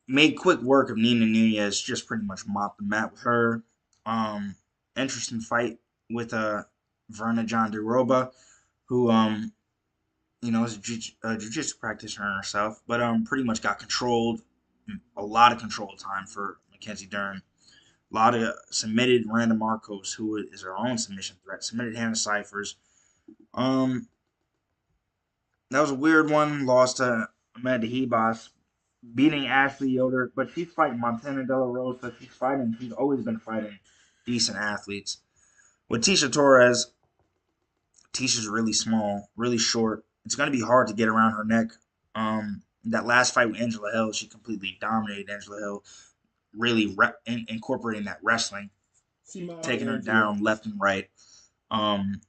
Made quick work of Nina Nunez, just pretty much mopped the mat with her. Um, Interesting fight with Verna John DeRoba, who is a jiu-jitsu practitioner herself, but pretty much got controlled, a lot of control time for Mackenzie Dern. A lot of submitted Randa Marcos, who is her own submission threat, submitted Hannah Cyphers. Um, that was a weird one. Lost to Amanda Hebos, beating Ashley Yoder, but she's fighting Montana De La Rosa. She's always been fighting decent athletes. With Tisha Torres, Tisha's really small, really short. It's going to be hard to get around her neck. That last fight with Angela Hill, she completely dominated Angela Hill, really incorporating that wrestling, See my taking her Angela. down left and right. Um,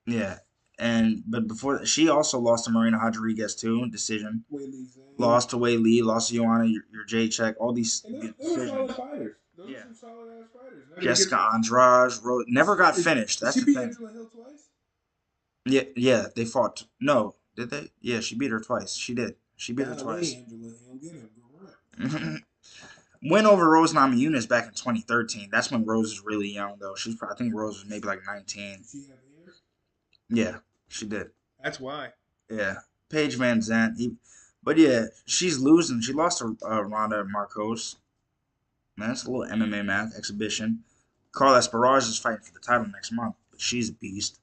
yeah, but before that, she also lost to Marina Rodriguez too in decision. Wei Lee Zhang. Lost to Wei Lee, lost to Joanna, your J check, all these And good those were decisions. solid fighters. Those were Yeah. some solid ass fighters. Not gonna Jessica Andrade never got finished. did That's she the beat thing. Angela Hill twice? Yeah, yeah, they fought. No, did they? Yeah, she beat her twice. She did. She beat her Golly, twice. Angela Hill, get him correct. Win over Rose Namajunas back in 2013. That's when Rose was really young, though. I think Rose was maybe like 19. She have hair. Yeah, she did. That's why. Yeah, Paige Van Zandt. But yeah, she's losing. She lost to Ronda Marcos. Man, that's a little MMA math exhibition. Carla Esparza is fighting for the title next month, but she's a beast.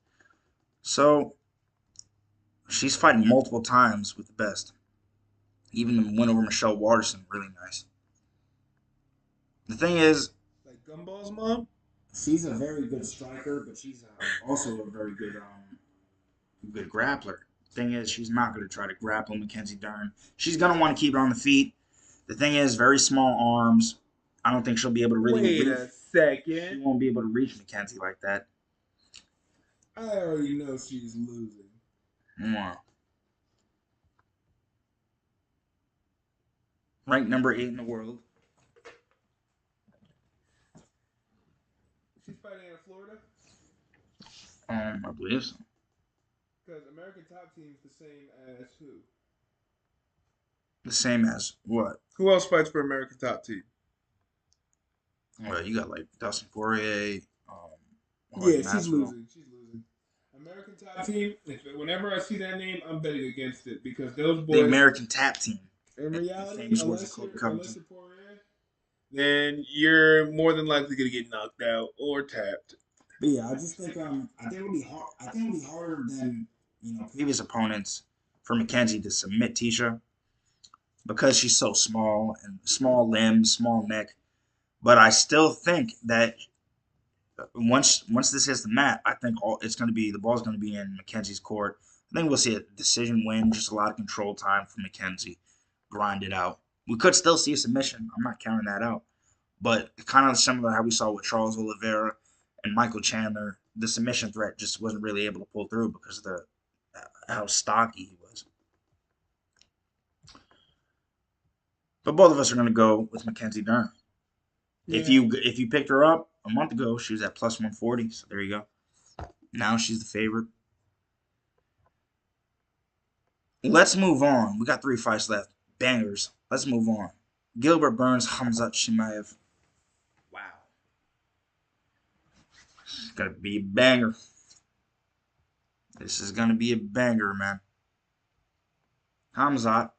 So she's fighting multiple times with the best. Even the win over Michelle Waterson, really nice. The thing is, Like Gumball's mom? she's a very good striker, but she's also a very good grappler. Thing is, she's not going to try to grapple Mackenzie Dern. She's going to want to keep her on the feet. The thing is, very small arms. I don't think she'll be able to really Wait reach. a She second. won't be able to reach Mackenzie like that. I already know she's losing. Mwah. Ranked number 8 in the world. She's fighting in Florida? I believe so. Because American Top Team's the same as who? The same as what? Who else fights for American Top Team? Well, you got like Dustin Poirier, Yeah, Jorge she's Masvidal. losing. She's losing. American Top Team. Whenever I see that name, I'm betting against it because those The boys. American Tap Team. In In the reality, famous words of Colby unless Covington. you're Poirier, then you're more than likely gonna get knocked out or tapped. But yeah, I think it'll be hard. I think it'll be harder than previous opponents for Mackenzie to submit Tisha because she's so small and small limbs, small neck. But I still think that once this hits the mat, I think it's going to be the ball's going to be in Mackenzie's court. I think we'll see a decision win, just a lot of control time for Mackenzie, grind it out. We could still see a submission. I'm not counting that out, but kind of similar to how we saw with Charles Oliveira and Michael Chandler. The submission threat just wasn't really able to pull through because of the how stocky he was. But both of us are going to go with Mackenzie Dern. Yeah. If you picked her up a month ago, she was at plus 140. So there you go. Now she's the favorite. Let's move on. We got 3 fights left. Bangers. Let's move on. Gilbert Burns, Khamzat Chimaev. Wow. It's gonna be a banger. This is gonna be a banger, man. Khamzat,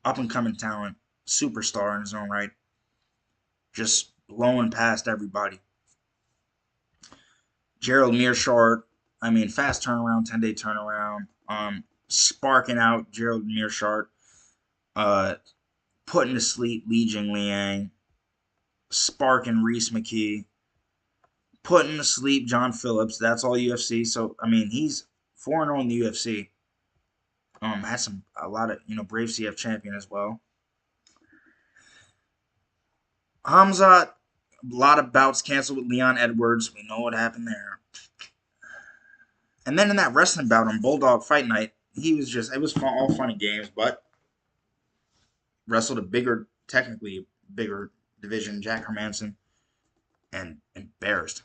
up and coming talent, superstar in his own right. Just blowing past everybody. Gerald Mearshart, I mean, fast turnaround, 10-day turnaround. Sparking out Gerald Mearshart, uh, putting to sleep Li Jing Liang, sparking Reese McKee, putting to sleep John Phillips. That's all UFC. So I mean, he's 4-0 in the UFC. Has a lot of Brave CF champion as well. Hamzat, a lot of bouts canceled with Leon Edwards. We know what happened there. And then in that wrestling bout on Bulldog Fight Night, it was fun, all fun and games, but wrestled technically bigger division, Jack Hermanson, and embarrassed.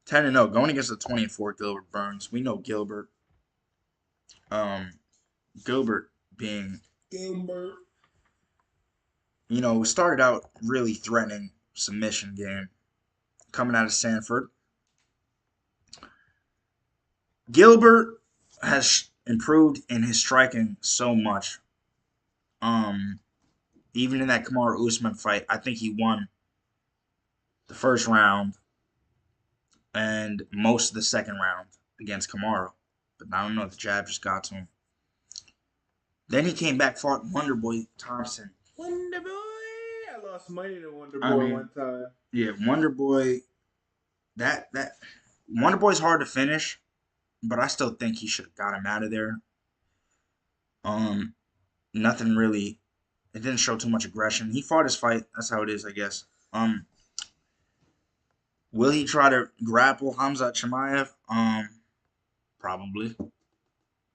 10-0, going against the 20-4 Gilbert Burns. We know Gilbert. Gilbert being Gilbert. Started out really threatening submission game coming out of Sanford. Gilbert has improved in his striking so much. Even in that Kamaru Usman fight, I think he won the first round and most of the second round against Kamaru. But I don't know, the jab just got to him. Then he came back, fought Wonderboy Thompson. Wonderboy! I lost money to Wonderboy one time. Yeah, Wonderboy. That Wonderboy's hard to finish, but I still think he should have got him out of there. Nothing really. It didn't show too much aggression. He fought his fight. That's how it is, I guess. Will he try to grapple Hamzat Chimaev? Probably.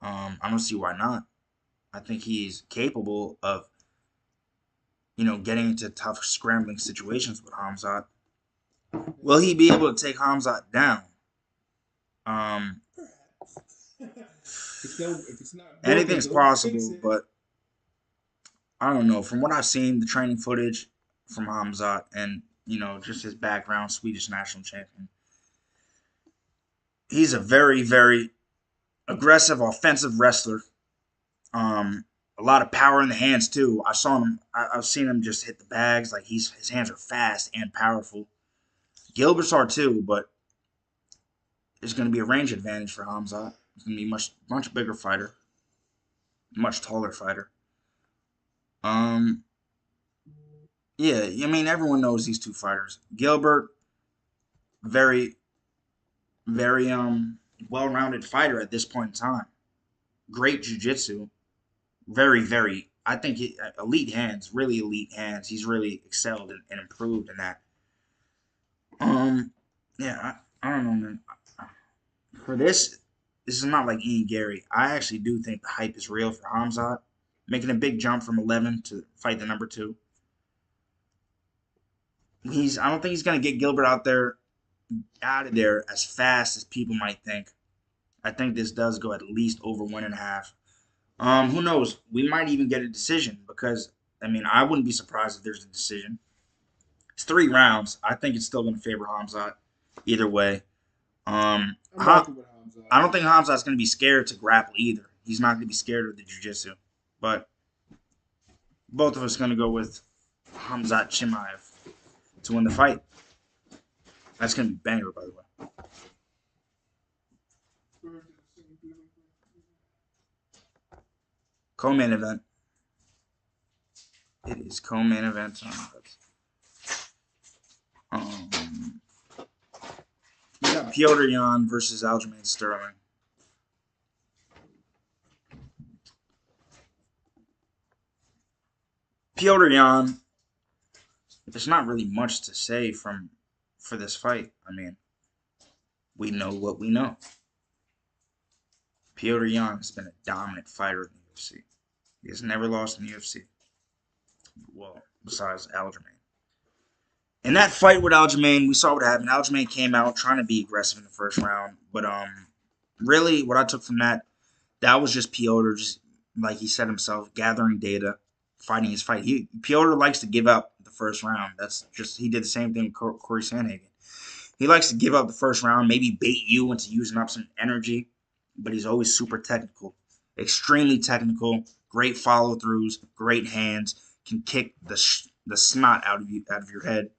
I don't see why not. I think he's capable of, getting into tough scrambling situations with Hamzat. Will he be able to take Hamzat down? Anything's possible, but I don't know. From what I've seen, the training footage from Hamzat and, just his background, Swedish national champion, he's a very, very aggressive, offensive wrestler. A lot of power in the hands too. I've seen him just hit the bags. Like his hands are fast and powerful. Gilbert's are too, but there's going to be a range advantage for Hamzat. He's going to be much bigger fighter, much taller fighter. Yeah, I mean everyone knows these two fighters. Gilbert, very, very well-rounded fighter at this point in time. Great jiu-jitsu. Very, very. I think elite hands, really elite hands. He's really excelled and improved in that. Yeah, I don't know, man. For this is not like Ian Gary. I actually do think the hype is real for Hamzat, making a big jump from 11 to fight the number 2. I don't think he's gonna get Gilbert out of there as fast as people might think. I think this does go at least over 1.5. Who knows? We might even get a decision because I wouldn't be surprised if there's a decision. It's 3 rounds. I think it's still going to favor Hamzat either way. I don't think Hamzat's going to be scared to grapple either. He's not going to be scared of the jiu-jitsu. But both of us are going to go with Hamzat Chimaev to win the fight. That's going to be banger, by the way. Co-main event. It is co-main event. We got Petr Yan versus Aljamain Sterling. Petr Yan. There's not really much to say for this fight. We know what we know. Petr Yan has been a dominant fighter in the UFC. He has never lost in the UFC. Well, besides Aljamain. In that fight with Aljamain, we saw what happened. Aljamain came out trying to be aggressive in the first round. But really, what I took from that was just Petr, just like he said himself, gathering data, fighting his fight. Petr likes to give up the first round. He did the same thing with Corey Sandhagen. He likes to give up the first round, maybe bait you into using up some energy, but he's always super technical, extremely technical, great follow-throughs, great hands, can kick the snot out of your head.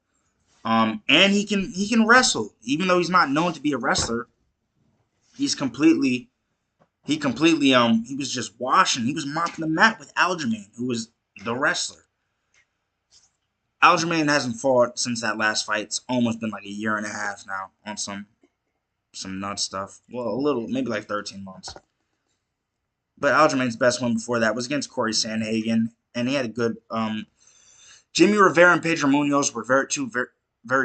And he can wrestle, even though he's not known to be a wrestler. He's completely he completely he was just washing. He was mopping the mat with Aljamain, who was the wrestler. Aljamain hasn't fought since that last fight. It's almost been like a year and a half now on some nut stuff. Well, a little, maybe like 13 months. But Aljamain's best win before that was against Corey Sandhagen, and he had a good. Jimmy Rivera and Pedro Munoz were very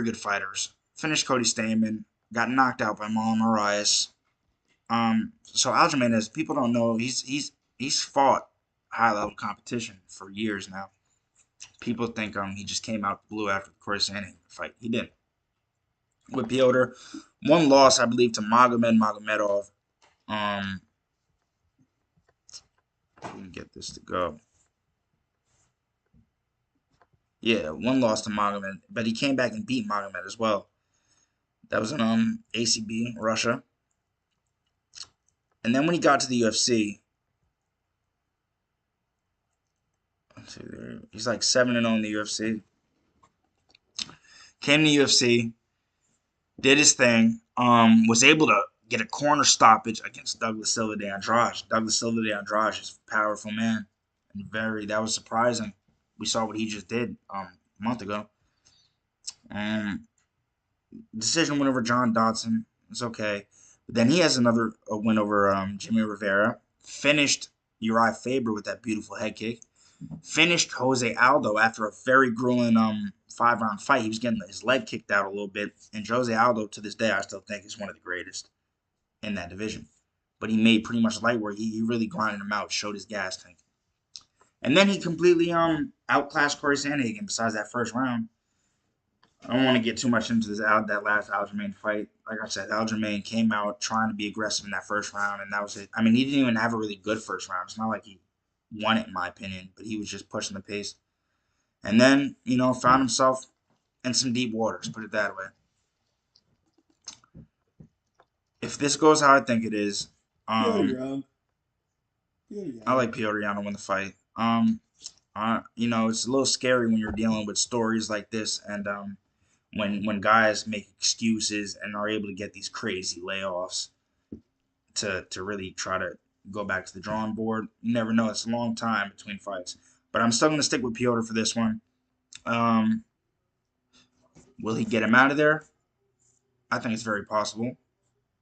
good fighters. Finished Cody Stamann, got knocked out by Marlon Moraes. So Aljamain, as people don't know, he's fought high level competition for years now. People think he just came out blue after the Corey Sandhagen fight. He didn't. With Piotr, one loss, I believe, to Magomed Magomedov. Let me get this to go. Yeah, one loss to Magomed, but he came back and beat Magomed as well. That was in ACB, Russia. And then when he got to the UFC, let's see there, he's like 7-0 in the UFC. Came to the UFC, did his thing, was able to get a corner stoppage against Douglas Silva de Andrade. Douglas Silva de Andrade is a powerful man, and that was surprising. We saw what he just did a month ago. Decision win over John Dodson. It's okay. But then he has another win over Jimmy Rivera. Finished Uriah Faber with that beautiful head kick. Finished Jose Aldo after a very grueling 5-round fight. He was getting his leg kicked out a little bit. And Jose Aldo, to this day, I still think is one of the greatest in that division. But he made pretty much light work. He really grinded him out, showed his gas tank. And then he completely outclassed Corey Sandhagen besides that first round. I don't want to get too much into that last Aljamain fight. Like I said, Aljamain came out trying to be aggressive in that first round, and that was it. I mean, he didn't even have a really good first round. It's not like he won it, in my opinion, but he was just pushing the pace. And then, found himself in some deep waters, put it that way. If this goes how I think it is, I like Piotr Jan to win the fight. It's a little scary when you're dealing with stories like this, and when guys make excuses and are able to get these crazy layoffs to really try to go back to the drawing board. You never know. It's a long time between fights. But I'm still going to stick with Piotr for this one. Will he get him out of there? I think it's very possible.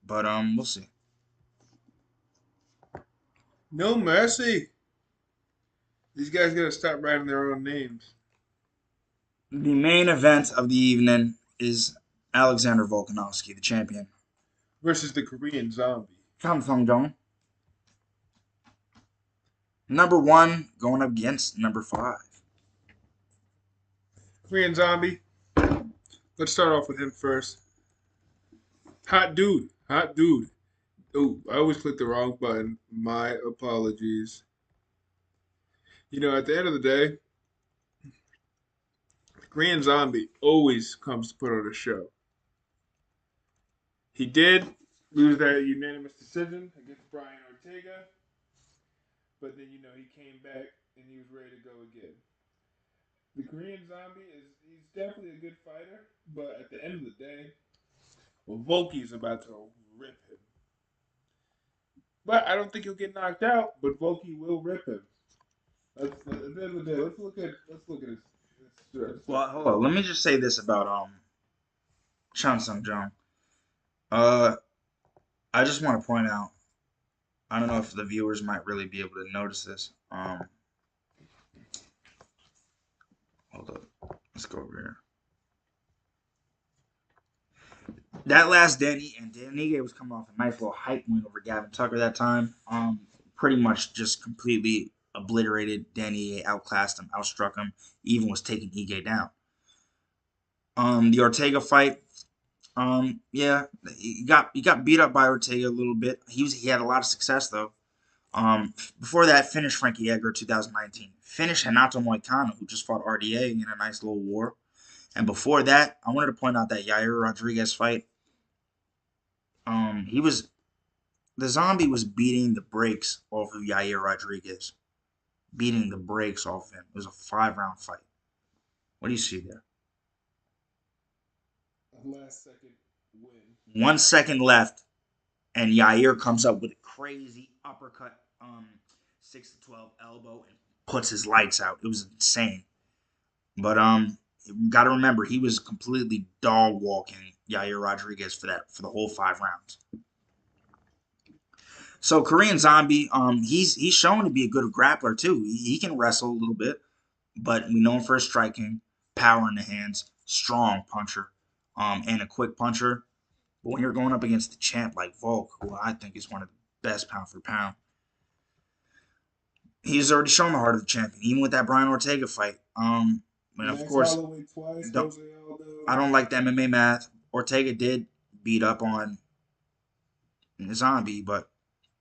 But we'll see. No mercy. These guys gotta stop writing their own names. The main event of the evening is Alexander Volkanovski, the champion. Versus the Korean Zombie. Samsung Dong. Number 1 going up against number 5. Korean Zombie. Let's start off with him first. Hot dude. Hot dude. Oh, I always clicked the wrong button. My apologies. At the end of the day, Korean Zombie always comes to put on a show. He did lose that unanimous decision against Brian Ortega, but then he came back and he was ready to go again. The Korean Zombie he's definitely a good fighter, but at the end of the day, Volky's about to rip him. But I don't think he'll get knocked out, but Volky will rip him. At the end of the day, let's look at his. Well, hold on. Let me just say this about Chan Sung Jung. I just want to point out. I don't know if the viewers might really be able to notice this. Hold up. Let's go over here. That last Danny Ige was coming off a nice little hype win over Gavin Tucker that time. Pretty much just completely obliterated Danny Ige, outclassed him, outstruck him, even was taking Ige down. The Ortega fight, yeah, he got beat up by Ortega a little bit. He had a lot of success though. Before that, finished Frankie Edgar 2019. Finished Renato Moicano, who just fought RDA in a nice little war. And before that, I wanted to point out that Yair Rodriguez fight. The Zombie was beating the brakes off of Yair Rodriguez. beating the brakes off him. It was a 5 round fight. What do you see there? A last second win. 1 second left, and Yair comes up with a crazy uppercut, 6 to 12 elbow, and puts his lights out. It was insane. But got to remember he was completely dog walking Yair Rodriguez for the whole 5 rounds. So Korean Zombie, he's shown to be a good grappler too. He can wrestle a little bit, but we know him for his striking, power in the hands, strong puncher, and a quick puncher. But when you're going up against a champ like Volk, who I think is one of the best pound for pound, he's already shown the heart of the champion, even with that Brian Ortega fight. And of Max course, Holloway twice, don't, Jose I Aldo. don't like the MMA math. Ortega did beat up on Zombie, but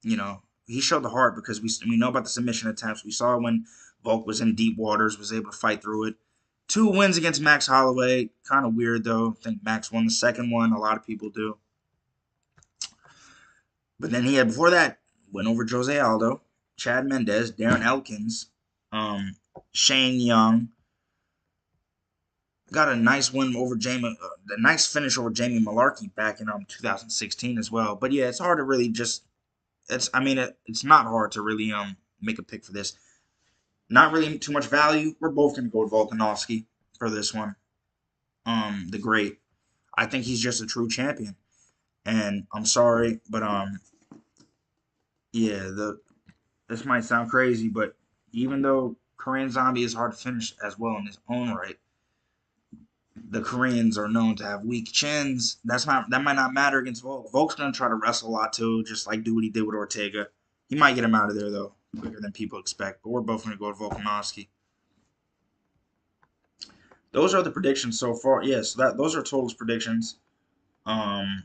he showed the heart because we know about the submission attempts. We saw when Volk was in deep waters, was able to fight through it. 2 wins against Max Holloway, kind of weird though. I think Max won the second one. A lot of people do. But then he had before that went over Jose Aldo, Chad Mendez, Darren Elkins, Shane Young. Got a nice win over Jamie, a nice finish over Jamie Malarkey back in 2016 as well. But yeah, it's hard to really just. It's not hard to really make a pick for this. Not really too much value. We're both gonna go with Volkanovski for this one. The great. I think he's just a true champion. And I'm sorry, but yeah, this might sound crazy, but even though Korean Zombie is hard to finish as well in his own right, the Koreans are known to have weak chins. That might not matter against Volk. Volk's gonna try to wrestle a lot too, just like do what he did with Ortega. He might get him out of there though, quicker than people expect. But we're both gonna go with Volkanovski. Those are the predictions so far. Yes, those are totals predictions. Um,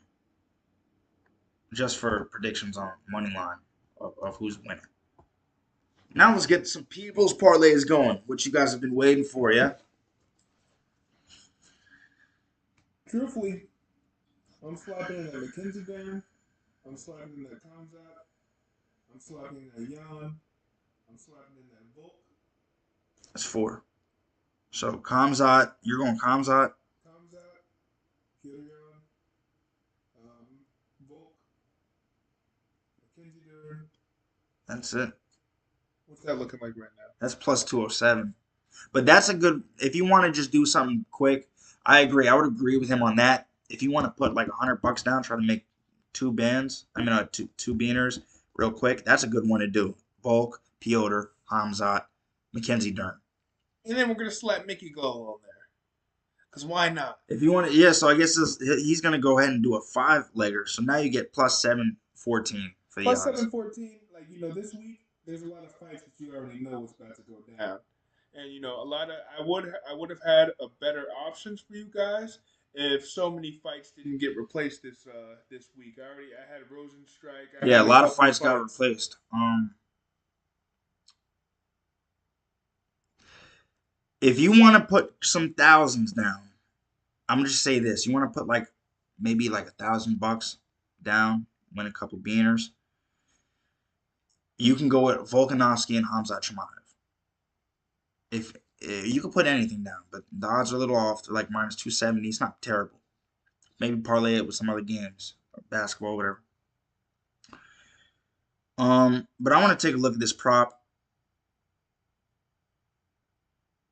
just for predictions on money line of who's winning. Now let's get some people's parlays going, which you guys have been waiting for, yeah? Truthfully, I'm slapping in that McKenzie Dam. I'm slapping in that Kamzat. I'm slapping in that Yan. I'm slapping in that Volk. That's 4. So Kamzat, you're going Kamzat. Kamzat, Kilian, Volk, McKenzie Dam. That's it. What's that looking like right now? That's plus 207. But that's a good, if you want to just do something quick, I agree. I would agree with him on that. If you want to put like $100 down, try to make 2 beaners real quick, that's a good one to do. Volk, Piotr, Hamzat, Mackenzie Dern. And then we're going to slap Mickey Gall on there. Because why not? If you want to, yeah, so I guess he's going to go ahead and do a 5-legger. So now you get plus 714 for the Plus odds. 714, like, this week, there's a lot of fights that you already know what's about to go down. And, a lot of, I would have had a better options for you guys if so many fights didn't get replaced this week. I had Rosenstrike. I Yeah, had a a lot of couple fights got replaced. If you want to put some thousands down, I'm gonna just say this: you want to put like maybe like $1,000 down, win a couple beaners. You can go with Volkanovski and Hamzat Chimaev. If you can put anything down, but the odds are a little off. They're like minus 270. It's not terrible. Maybe parlay it with some other games, or basketball, whatever. But I want to take a look at this prop,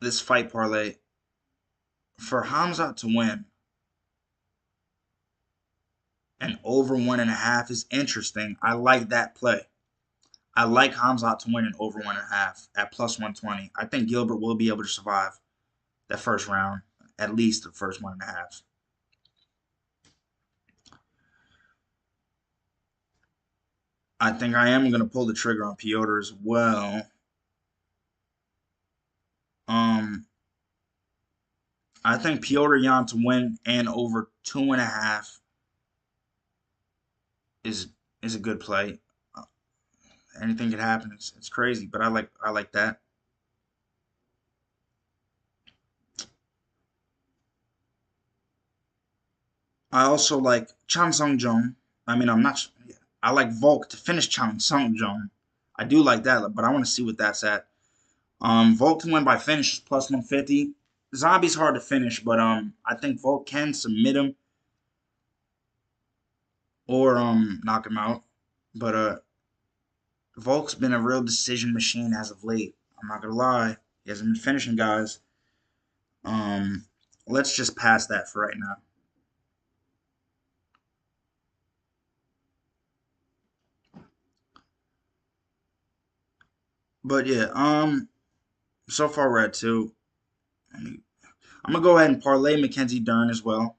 this fight parlay for Hamzat to win. And over 1.5 is interesting. I like that play. I like Hamzat to win an over 1.5 at plus 120. I think Gilbert will be able to survive that first round, at least the first 1.5. I think I am going to pull the trigger on Piotr as well. I think Piotr Jan to win and over 2.5 is a good play. Anything could happen. It's crazy, but I like that. I also like Chan Sung Jung. I like Volk to finish Chan Sung Jung. I do like that, but I want to see what that's at. Volk to win by finish is plus 150. Zombie's hard to finish, but I think Volk can submit him or knock him out. But Volk's been a real decision machine as of late. I'm not gonna lie. He hasn't been finishing guys. Um, let's just pass that for right now. But yeah, so far we're at two. I'm gonna go ahead and parlay Mackenzie Dern as well.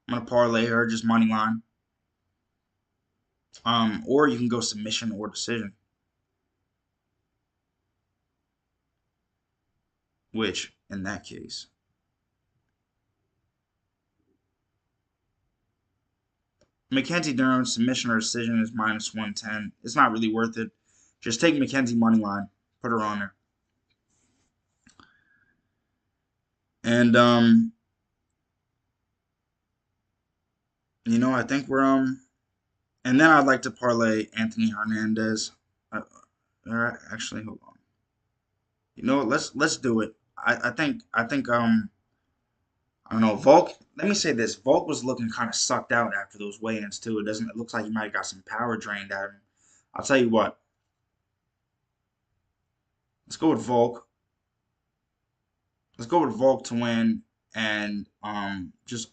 I'm gonna parlay her just money line. Or you can go submission or decision. Which in that case, Mackenzie Dern submission or decision is minus 110. It's not really worth it. Just take Mackenzie money line, put her on there, and I think we're and then I'd like to parlay Anthony Hernandez. All right, actually, hold on. Let's do it. I think I don't know Volk. Let me say this: Volk was looking kind of sucked out after those weigh-ins too. It looks like he might have got some power drained out of him. I'll tell you what. Let's go with Volk. Let's go with Volk to win, and just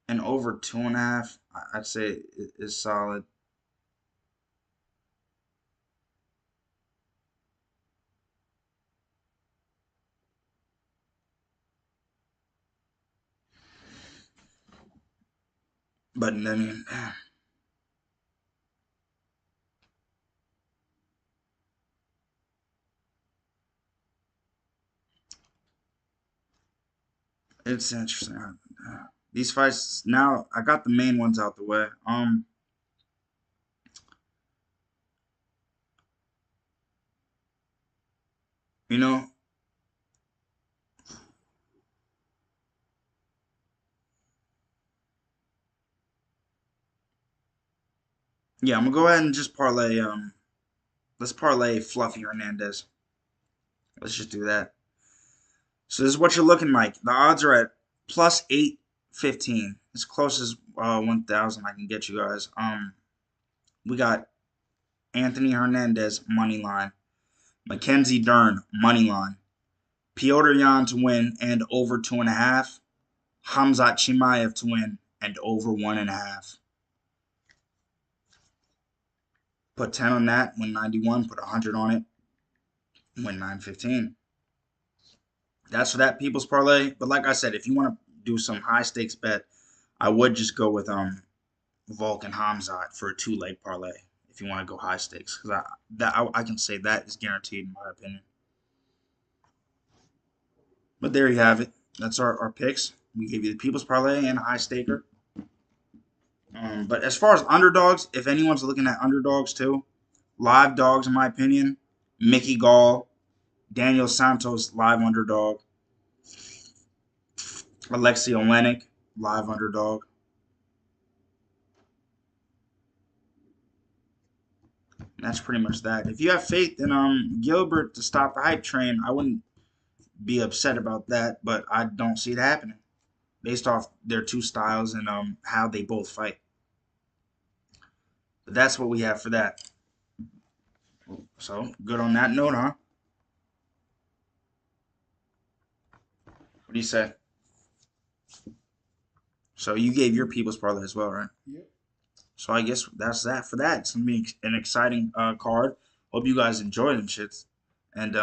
an over 2.5. I'd say is solid. But I mean, it's interesting. These fights now, I got the main ones out the way. You know, yeah, I'm gonna go ahead and just parlay. Let's parlay Fluffy Hernandez. Let's just do that. So this is what you're looking like. The odds are at plus 815, as close as 1,000 I can get you guys. We got Anthony Hernandez money line, Mackenzie Dern money line, Piotr Jan to win and over 2.5, Hamzat Chimaev to win and over 1.5. Put 10 on that, win 91. Put 100 on it, win 915. That's for that people's parlay. But like I said, if you want to do some high stakes bet, I would just go with Volk and Hamzat for a 2 leg parlay if you want to go high stakes, because I can say that is guaranteed in my opinion. But there you have it. That's our picks. We gave you the people's parlay and a high staker. But as far as underdogs, if anyone's looking at underdogs too, live dogs in my opinion, Mickey Gall, Daniel Santos live underdog, Alexia Olenek live underdog. And that's pretty much that. If you have faith in Gilbert to stop the hype train, I wouldn't be upset about that, but I don't see it happening based off their two styles and how they both fight. But that's what we have for that. So good on that note, huh? What do you say? So you gave your people's parlay as well, right? Yep. So I guess that's that for that. It's gonna be an exciting card. Hope you guys enjoy them shits, and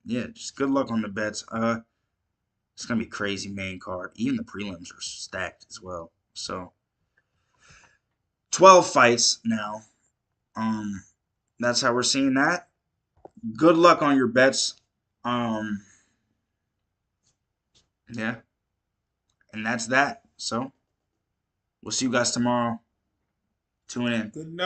yeah, just good luck on the bets. It's gonna be a crazy main card. Even the prelims are stacked as well. So 12 fights now. Um, that's how we're seeing that. Good luck on your bets. Um, yeah, and that's that. So we'll see you guys tomorrow. Tune in. Good night.